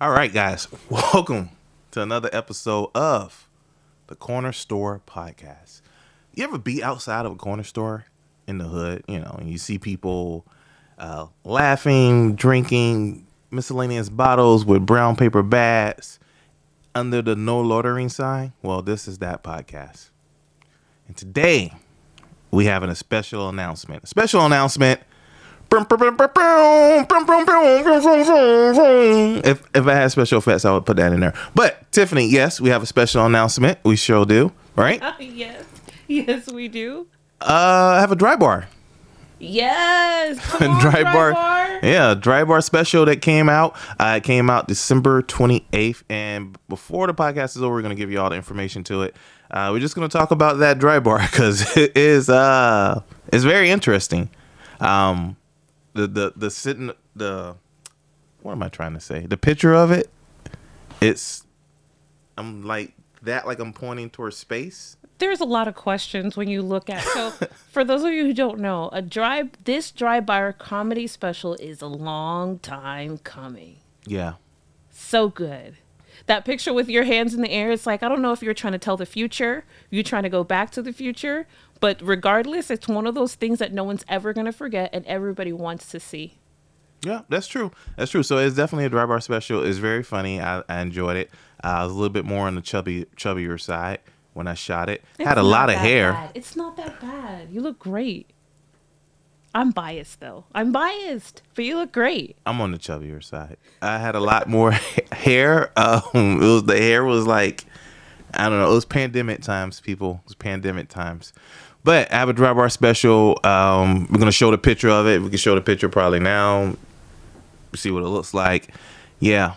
All right, guys, welcome to another episode of the Corner Store Podcast. You ever be outside of a corner store in the hood, and you see people laughing, drinking miscellaneous bottles with brown paper bags under the no loitering sign? Well, this is that podcast. And today, we have a special announcement. If I had special effects, I would put that in there. But Tiffany, yes, we have a special announcement. We sure do, right? Yes, we do. I have a dry bar. Yes, come on, dry bar. bar. Yeah, dry bar special that came out. It came out December 28th, and before the podcast is over, we're gonna give you all the information to it. We're just gonna talk about that dry bar because it is it's very interesting. What am I trying to say? The picture of it, I'm like that, like I'm pointing towards space. There's a lot of questions when you look at. So, for those of you who don't know, this dry bar comedy special is a long time coming. Yeah. So good. That picture with your hands in the air, it's like, I don't know if you're trying to tell the future, you're trying to go back to the future, but regardless, it's one of those things that no one's ever going to forget and everybody wants to see. Yeah, that's true. So it's definitely a dry bar special. It's very funny. I enjoyed it. I was a little bit more on the chubbier side when I shot it. Had a lot of hair. Bad. It's not that bad. You look great. I'm biased, though. But you look great. I'm on the chubbier side. I had a lot more hair. The hair was like, I don't know. It was pandemic times, people. It was pandemic times. But I have a dry bar special. We're going to show the picture of it. We can show the picture probably now. See what it looks like. Yeah.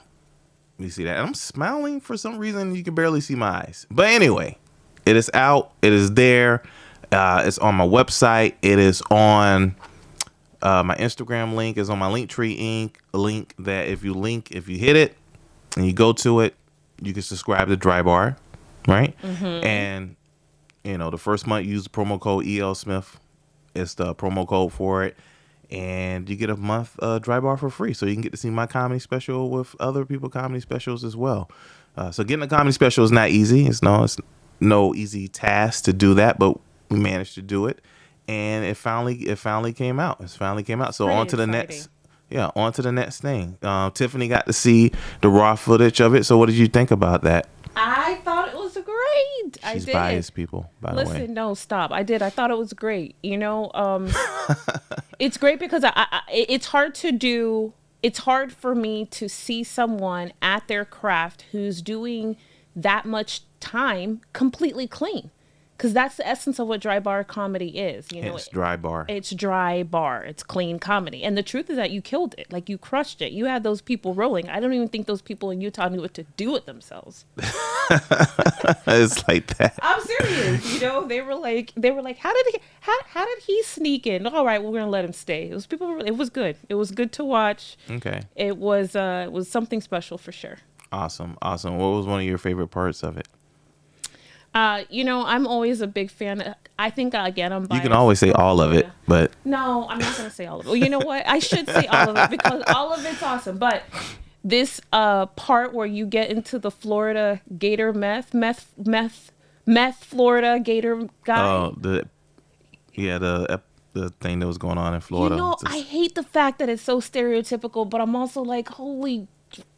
You see that? And I'm smiling for some reason. You can barely see my eyes. But anyway, it is out. It is there. It's on my website. It is on my Instagram link. Is on my Linktree link that if you hit it and you go to it, you can subscribe to Dry Bar, right? Mm-hmm. And the first month use the promo code EL Smith. It's the promo code for it. And you get a month Dry Bar for free. So you can get to see my comedy special with other people's comedy specials as well. So getting a comedy special is not easy. It's no easy task to do that, but we managed to do it. And it finally came out. So on to the next. Yeah, on to the next thing. Tiffany got to see the raw footage of it. So what did you think about that? I thought it was great. She's biased, people, by the way. Listen, no, stop. I thought it was great. It's great because it's hard to do. It's hard for me to see someone at their craft who's doing that much time completely clean. Because that's the essence of what dry bar comedy is. It's dry bar. It's dry bar. It's clean comedy. And the truth is that you killed it. Like, you crushed it. You had those people rolling. I don't even think those people in Utah knew what to do with themselves. It's like that. I'm serious. They were like, how did he sneak in? All right, well, we're gonna let him stay. It was good. It was good to watch. Okay. It was something special for sure. Awesome. What was one of your favorite parts of it? I'm always a big fan. I think, again, I'm biased. You can always say all of it, but... No, I'm not going to say all of it. Well, you know what? I should say all of it because all of it's awesome. But this part where you get into the Florida Gator meth Florida Gator guy. Oh, the thing that was going on in Florida. I hate the fact that it's so stereotypical, but I'm also like, holy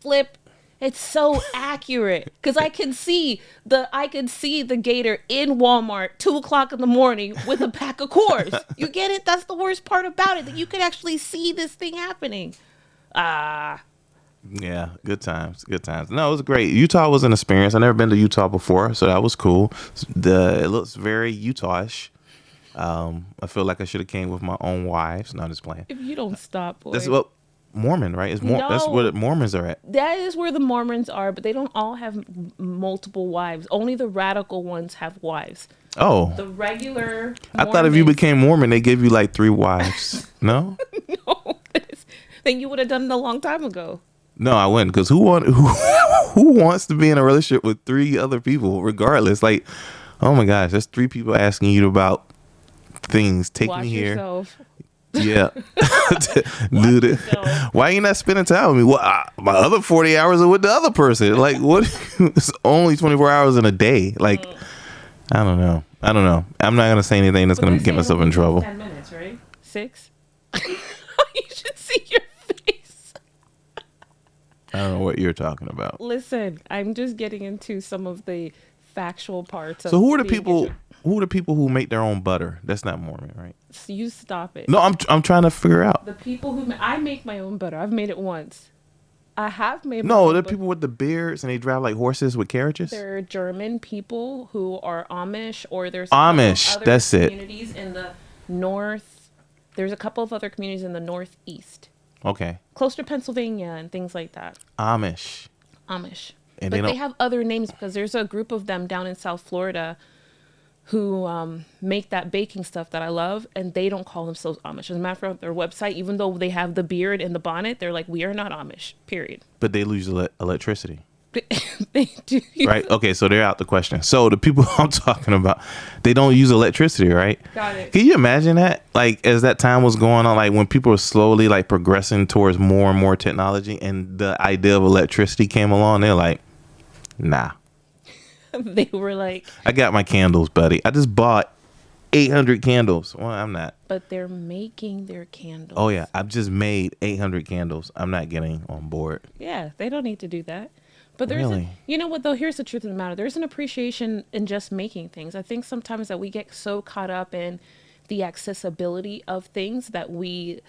flip. It's so accurate because I can see the gator in Walmart 2:00 in the morning with a pack of Coors. You get it? That's the worst part about it, that you can actually see this thing happening. Yeah, good times. No, it was great. Utah was an experience. I've never been to Utah before, so that was cool. It looks very Utah-ish. I feel like I should have came with my own wives. No, I'm just playing. If you don't stop, boy. That's what Mormon, right? No, that's where the Mormons are at. That is where the Mormons are, but they don't all have multiple wives. Only the radical ones have wives. Oh. The regular I thought if you became Mormon, they give you like 3 wives. No? No. Then you would have done it a long time ago. No, I wouldn't, because who wants to be in a relationship with 3 other people, regardless? Like, oh my gosh, that's 3 people asking you about things. Take Watch me here. yourself. Yeah. Dude, why you not spending time with me? Well, my other 40 hours are with the other person. Like, what? It's only 24 hours in a day. Like, I don't know. I'm not going to say anything that's going to get myself in trouble. 10 minutes, right? 6? You should see your face. I don't know what you're talking about. Listen, I'm just getting into some of the factual parts of So who are the being people? Who are the people who make their own butter? That's not Mormon, right? You stop it. No, I'm trying to figure out. The people who I make my own butter. I've made it once. I have made my No, own the butter. people with the beards and they drive like horses with carriages. There are German people who are Amish, or there's a couple Amish, of other that's it. communities in the north. There's a couple of other communities in the northeast, Okay, close to Pennsylvania and things like that. Amish. Amish. And But they they don't- have other names because there's a group of them down in South Florida who make that baking stuff that I love, and they don't call themselves Amish. As a matter of fact, their website, even though they have the beard and the bonnet, they're like, we are not Amish, period. But they lose electricity, They do. right? Okay, so they're out the question. So the people I'm talking about, they don't use electricity, right? Got it. Can you imagine that? Like, as that time was going on, like when people were slowly like progressing towards more and more technology, and the idea of electricity came along, they're like, nah. They were like, I got my candles, buddy. I just bought 800 candles. Well, I'm not. but they're making their candles. Oh yeah, I've just made 800 candles. I'm not getting on board. Yeah, they don't need to do that. But there's Really? you know what though, here's the truth of the matter. There's an appreciation in just making things. I think sometimes that we get so caught up in the accessibility of things that we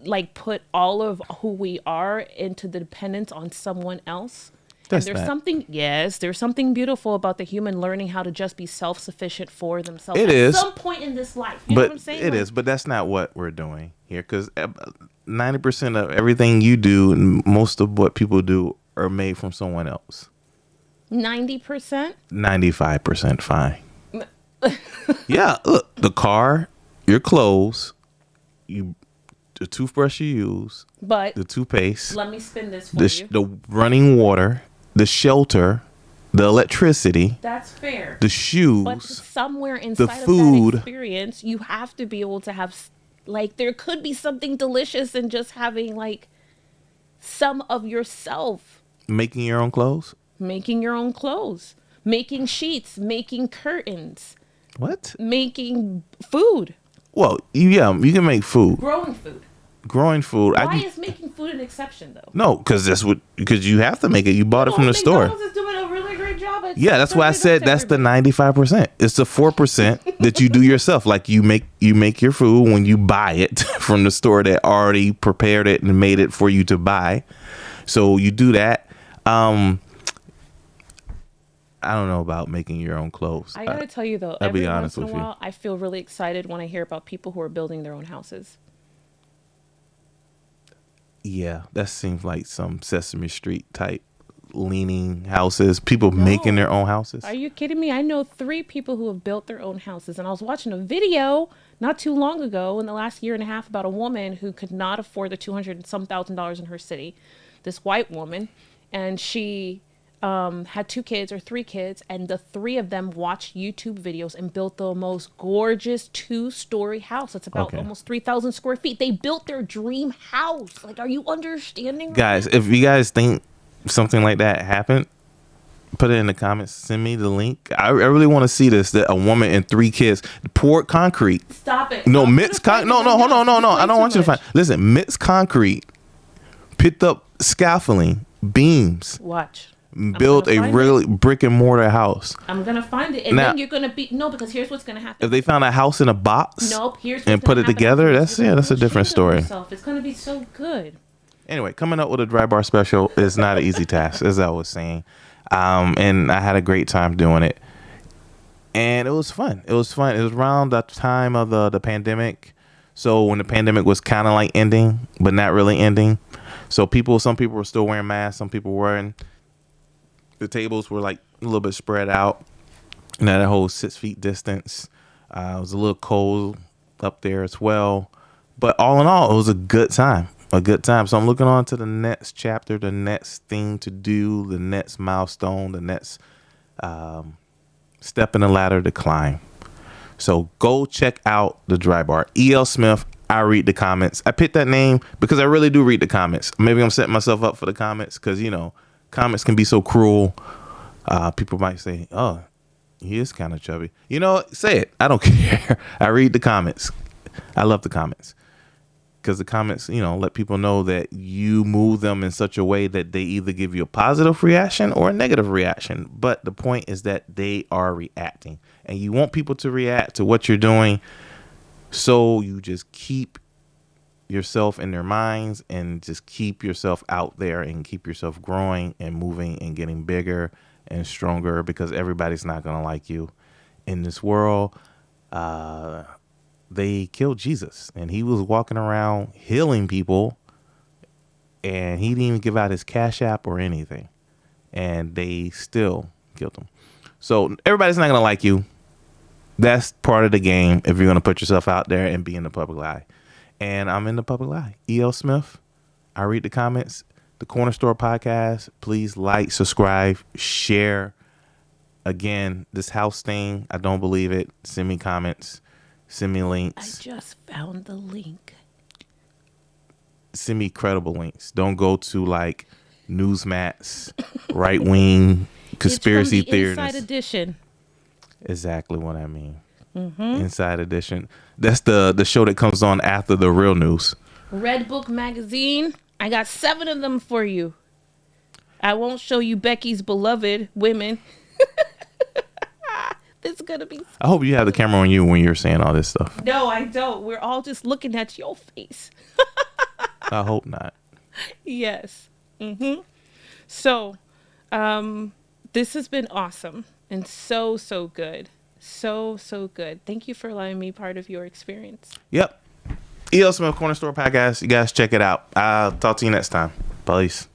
like put all of who we are into the dependence on someone else. That's and there's not- there's something beautiful about the human learning how to just be self-sufficient for themselves It at is. some point in this life. You know what I'm But saying? it Like, is. But that's not what we're doing here, because 90% of everything you do and most of what people do are made from someone else. 90%? 95% fine. Yeah, look, the car, your clothes, the toothbrush you use, But the toothpaste, let me spin this for you. the running water, the shelter, the electricity, That's fair. the shoes. But somewhere inside of food. that experience, you have to be able to have, like, there could be something delicious in just having, like, some of yourself. Making your own clothes. Making your own clothes, making sheets, making curtains, What? making food, Well, you can make food, growing food. growing food. Why is making food an exception, though? No, because you have to make it. You bought it from the store. McDonald's is doing a really great job at Yeah, that's why I serving said up that's the everybody. 95%. It's the 4% that you do yourself. Like you make your food when you buy it from the store that already prepared it and made it for you to buy. So you do that. I don't know about making your own clothes. I gotta tell you though, I'll be every honest once in a with you. while, I feel really excited when I hear about people who are building their own houses. Yeah, that seems like some Sesame Street type leaning houses. People making their own houses. Are you kidding me? I know 3 people who have built their own houses, and I was watching a video not too long ago in the last year and a half about a woman who could not afford the $200,000 in her city. This white woman, and she had 2 kids or 3 kids, and the 3 of them watched YouTube videos and built the most gorgeous 2-story house. It's about Okay. almost 3,000 square feet. They built their dream house. Like, are you understanding? right Guys, if you guys think something like that happened, put it in the comments. Send me the link. I really want to see this. That a woman and 3 kids poured concrete. Stop it. No, I'm mixed gonna concrete. find No, it right hold on, now. no. You I play don't too want you to much. find. Listen, mixed concrete, picked up scaffolding, beams, Watch. built gonna a find really brick and mortar house. I'm gonna find it, and Now- then you're gonna be no, because here's what's gonna happen. If they found a house in a box, Nope. Here's what's and gonna put it happen together, afterwards. that's You're gonna that's a feel different ashamed of story. yourself. It's gonna be so good. Anyway, coming up with a dry bar special is not an easy task, as I was saying. And I had a great time doing it. And it was fun. It was around the time of the pandemic. So when the pandemic was kind of like ending, but not really ending. So some people were still wearing masks. Some people weren't. The tables were like a little bit spread out. And that whole 6 feet distance. It was a little cold up there as well. But all in all, it was a good time. So I'm looking on to the next chapter, the next thing to do, the next milestone, the next step in the ladder to climb. So go check out the Dry Bar. E.L. Smith, I read the comments. I picked that name because I really do read the comments. Maybe I'm setting myself up for the comments because, you know, comments can be so cruel. People might say, oh, he is kind of chubby. You know, say it. I don't care. I read the comments. I love the comments because the comments, you know, let people know that you move them in such a way that they either give you a positive reaction or a negative reaction. But the point is that they are reacting, and you want people to react to what you're doing. So you just keep yourself in their minds and just keep yourself out there and keep yourself growing and moving and getting bigger and stronger, because everybody's not going to like you in this world. They killed Jesus and he was walking around healing people, and he didn't even give out his Cash App or anything, and they still killed him. So everybody's not going to like you. That's part of the game if you're going to put yourself out there and be in the public eye. And I'm in the public eye. E.L. Smith. I read the comments. The Corner Store Podcast. Please like, subscribe, share. Again, this house thing, I don't believe it. Send me comments. Send me I links. just found the link. Send me credible links. Don't go to like Newsmats, right wing conspiracy It's from the theories. Inside Edition. Exactly what I mean. Inside Edition. That's the show that comes on after the real news. Red Book Magazine. I got 7 of them for you. I won't show you Becky's beloved women. This is gonna be. I hope you have the camera on you when you're saying all this stuff. No, I don't. We're all just looking at your face. I hope not. Yes. So, this has been awesome and so good. So good. Thank you for allowing me part of your experience. Yep. E.L. Smith Corner Store Podcast. You guys check it out. I'll talk to you next time. Peace.